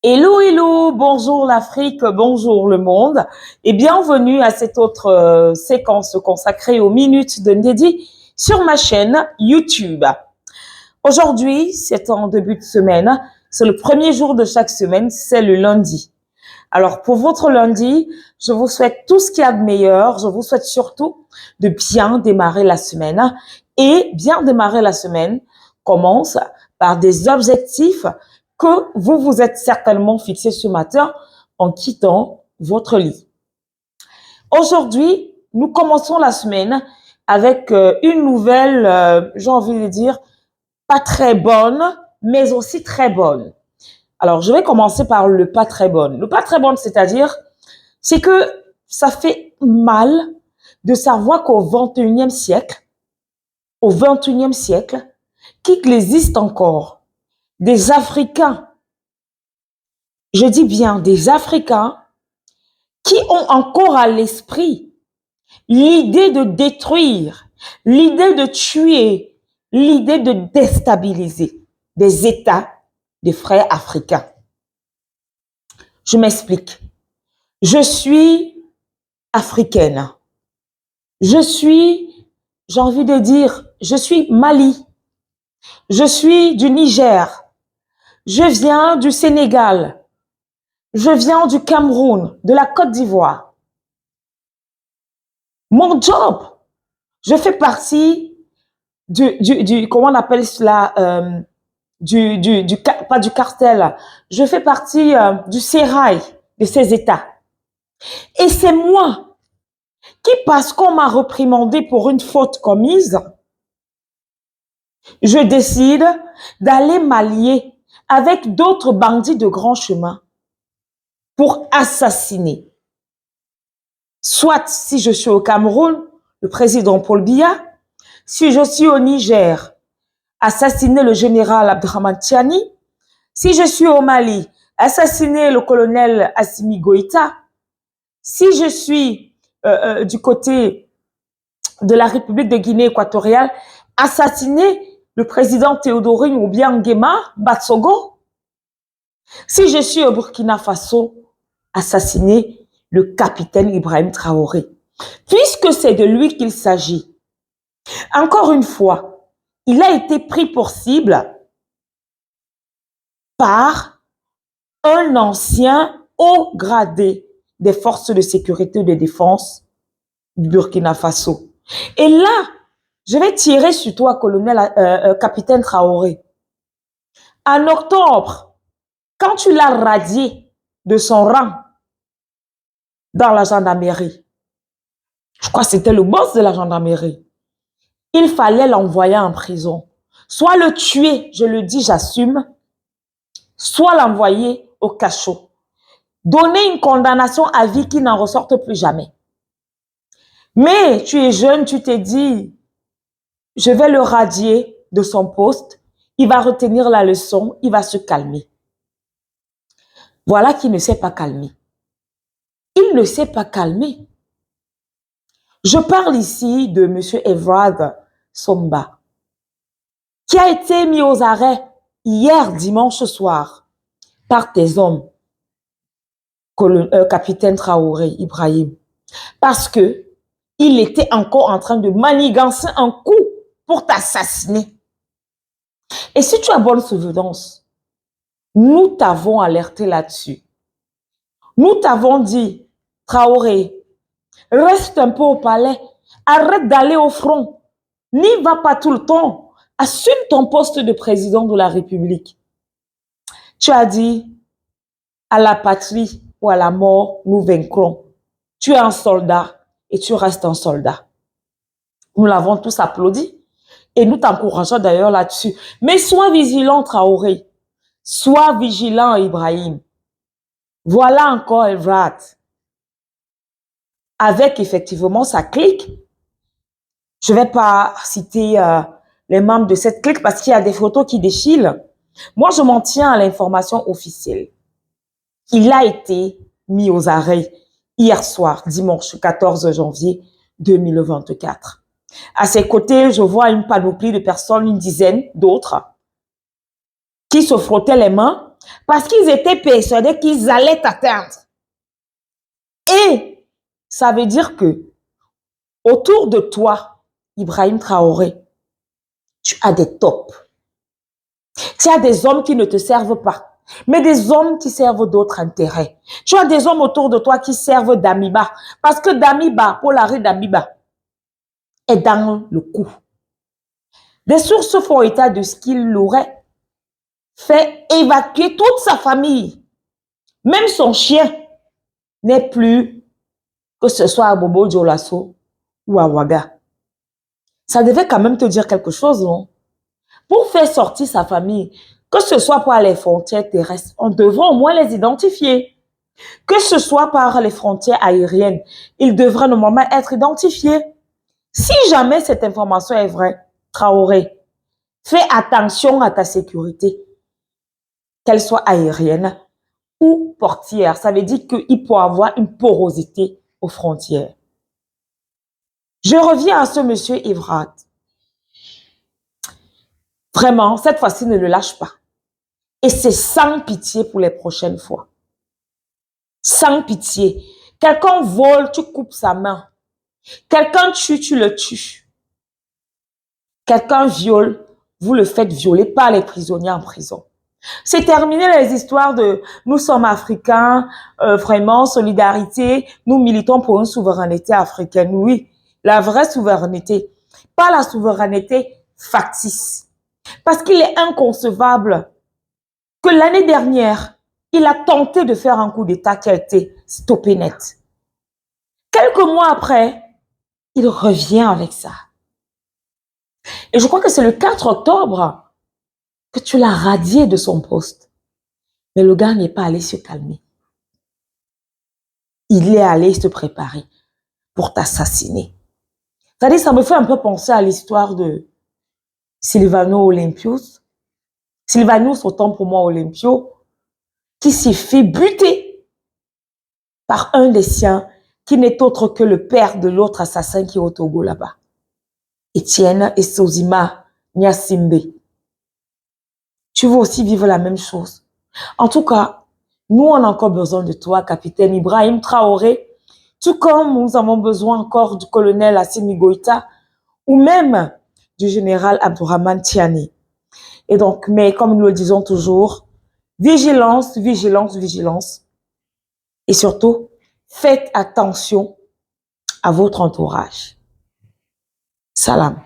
Hello, hello, bonjour l'Afrique, bonjour le monde et bienvenue à cette autre séquence consacrée aux minutes de Ndedi sur ma chaîne YouTube. Aujourd'hui, c'est en début de semaine, c'est le premier jour de chaque semaine, c'est le lundi. Alors pour votre lundi, je vous souhaite tout ce qu'il y a de meilleur, je vous souhaite surtout de bien démarrer la semaine et bien démarrer la semaine commence par des objectifs que vous vous êtes certainement fixés ce matin en quittant votre lit. Aujourd'hui, nous commençons la semaine avec une nouvelle, j'ai envie de dire, pas très bonne, mais aussi très bonne. Alors, je vais commencer par le pas très bonne. Le pas très bonne, c'est-à-dire, c'est que ça fait mal de savoir qu'au 21e siècle, qu'il existe encore des Africains, je dis bien des Africains, qui ont encore à l'esprit l'idée de détruire, l'idée de tuer, l'idée de déstabiliser des États des frères africains. Je m'explique. Je suis africaine. Je suis, j'ai envie de dire, je suis Mali. Je suis du Niger. Je viens du Sénégal. Je viens du Cameroun, de la Côte d'Ivoire. Mon job, je fais partie comment on appelle cela, pas du cartel, je fais partie du sérail de ces États. Et c'est moi qui, parce qu'on m'a réprimandé pour une faute commise, je décide d'aller m'allier avec d'autres bandits de grand chemin pour assassiner. Soit, si je suis au Cameroun, le président Paul Biya, si je suis au Niger, assassiner le général Abdrahmane Tiani, si je suis au Mali, assassiner le colonel Assimi Goïta, si je suis du côté de la République de Guinée équatoriale, assassiner le président Théodorine ou bien Nguema Batsogo, si je suis au Burkina Faso, assassiner le capitaine Ibrahim Traoré, puisque c'est de lui qu'il s'agit. Encore une fois, il a été pris pour cible par un ancien haut gradé des forces de sécurité et de défense du Burkina Faso. Et là, je vais tirer sur toi, capitaine Traoré. En octobre, quand tu l'as radié de son rang dans la gendarmerie, je crois que c'était le boss de la gendarmerie, il fallait l'envoyer en prison. Soit le tuer, je le dis, j'assume, soit l'envoyer au cachot. Donner une condamnation à vie qui n'en ressorte plus jamais. Mais tu es jeune, tu t'es dit, je vais le radier de son poste, il va retenir la leçon, il va se calmer. Voilà qui ne s'est pas calmé. Il ne s'est pas calmé. Je parle ici de M. Evrard Somba, qui a été mis aux arrêts hier dimanche soir par tes hommes, capitaine Traoré Ibrahim, parce que il était encore en train de manigancer un coup pour t'assassiner. Et si tu as bonne souvenance, nous t'avons alerté là-dessus. Nous t'avons dit, Traoré, reste un peu au palais, arrête d'aller au front, n'y va pas tout le temps, assume ton poste de président de la République. Tu as dit, à la patrie ou à la mort, nous vaincrons. Tu es un soldat et tu restes un soldat. Nous l'avons tous applaudi et nous t'encourageons d'ailleurs là-dessus. Mais sois vigilant, Traoré. Sois vigilant, Ibrahim. Voilà encore Evrard. Avec effectivement sa clique. Je ne vais pas citer les membres de cette clique parce qu'il y a des photos qui défilent. Moi, je m'en tiens à l'information officielle. Il a été mis aux arrêts hier soir, dimanche 14 janvier 2024. À ses côtés, je vois une panoplie de personnes, une dizaine d'autres, qui se frottaient les mains Parce qu'ils étaient persuadés qu'ils allaient t'atteindre. Et ça veut dire que autour de toi, Ibrahim Traoré, tu as des tops. Tu as des hommes qui ne te servent pas, mais des hommes qui servent d'autres intérêts. Tu as des hommes autour de toi qui servent d'Amiba. Parce que d'Amiba, pour l'arrêt d'Amiba, est dans le coup. Des sources font état de ce qu'il aurait fait évacuer toute sa famille. Même son chien n'est plus, que ce soit à Bobo Dioulasso ou à Ouaga. Ça devait quand même te dire quelque chose, non? Pour faire sortir sa famille, que ce soit par les frontières terrestres, on devrait au moins les identifier. Que ce soit par les frontières aériennes, ils devraient normalement être identifiés. Si jamais cette information est vraie, Traoré, fais attention à ta sécurité, qu'elle soit aérienne ou portière. Ça veut dire qu'il peut avoir une porosité aux frontières. Je reviens à ce monsieur Evrat. Vraiment, cette fois-ci, ne le lâche pas. Et c'est sans pitié pour les prochaines fois. Sans pitié. Quelqu'un vole, tu coupes sa main. Quelqu'un tue, tu le tues. Quelqu'un viole, vous le faites violer par les prisonniers en prison. C'est terminé les histoires de nous sommes africains, vraiment, solidarité, nous militons pour une souveraineté africaine. Oui, la vraie souveraineté, pas la souveraineté factice. Parce qu'il est inconcevable que l'année dernière, il a tenté de faire un coup d'État qui a été stoppé net. Quelques mois après, il revient avec ça. Et je crois que c'est le 4 octobre que tu l'as radié de son poste. Mais le gars n'est pas allé se calmer. Il est allé se préparer pour t'assassiner. C'est-à-dire, ça me fait un peu penser à l'histoire de Silvano Olympios. Sylvanus, autant pour moi Olympio, qui s'est fait buter par un des siens qui n'est autre que le père de l'autre assassin qui est au Togo là-bas. Etienne Esozima Nyasimbe. Tu veux aussi vivre la même chose. En tout cas, nous, on a encore besoin de toi, capitaine Ibrahim Traoré, tout comme nous avons besoin encore du colonel Assimi Goïta ou même du général Abdourahmane Tiani. Et donc, mais comme nous le disons toujours, vigilance, vigilance, vigilance. Et surtout, faites attention à votre entourage. Salam.